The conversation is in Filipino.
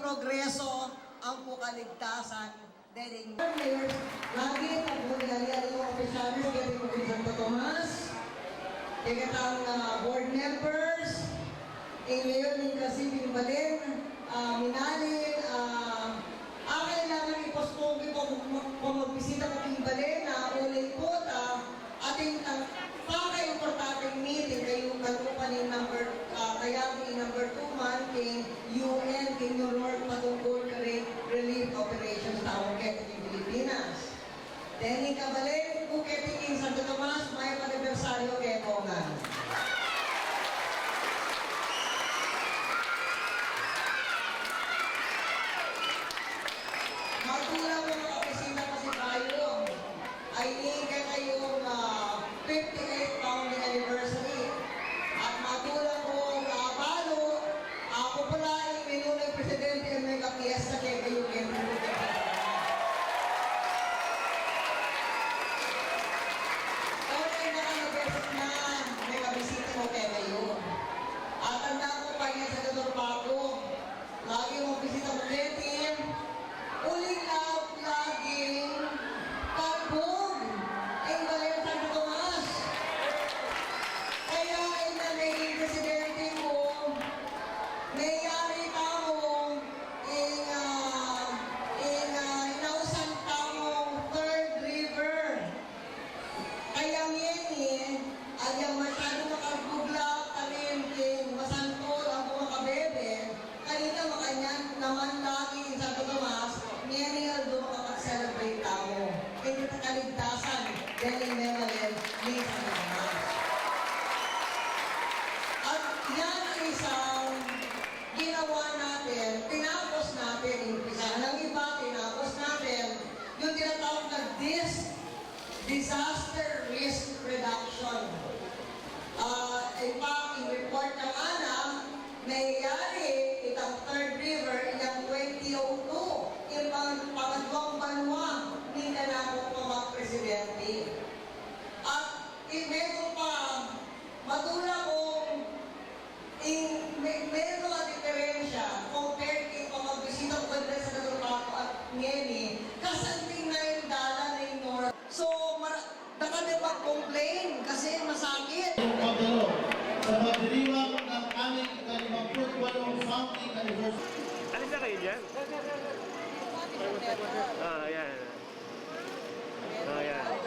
progreso ang pukaligtasan. Dating players, lagi ang bungali ng opisyalis kaya ko kay Santo Tomas, ikatang board members, ngayon yung kasi pinbalin, minalin, kailangan ipostogi kung magbisita ko pinbalin na ulay po ating paka-importanteng meeting kayo kalupanin kaya number 2 man kay UN kay New York patungkol kay relief operations taong keting Pilipinas. Then ikabalik po keting Santo Tomas may panibersaryo kay Kongan. Magtulang mo mga opisina kasi tayo ay hingga kayong 58th founding anniversary. At matulong ko balo, ako pala ay minunang presidente ng may kapiesta kay kayo okay na kayo beses na may kabisita mo kay kayo. At tanda ko pa yan sa Dodorpaco. Lagi mong bisita mo kay team. Uling laging kalbog. Ang bayan Santo Tomas. Kaya ay na may presidente ko, mayari ka mo, inausan ka mo Third River. Kaya ngayon ay yung masyado makagugla, kalimking, masantol, ang mga kabebe, kanina makanyan naman lagi sa Santo Tomas, ngayon ang makapag-celebrate tao. Hindi na kaligtasan, dahil memory ni Santo Tomas. At yan ang isang ginawa natin, tinapos natin, umpisahan ng iba, tinapos natin, yung tinatawag na disaster risk reduction. In fact, yung report ng ANAM, mayayari itang Third River ilang 2002, yung pangatwang banwa, hindi na ako pa mag-presidente. At meron pa, matula kong meron ang diferensya compared kay pamagbisita ko ba sa Dodorpaco at Ngeni, kasanting na yung dala ng North. So, nakali mag-complain kasi masakit. Sa magdiriwang ng aming ika-58 founding anniversary. Alis na kayo dyan? Ayan. Ayan.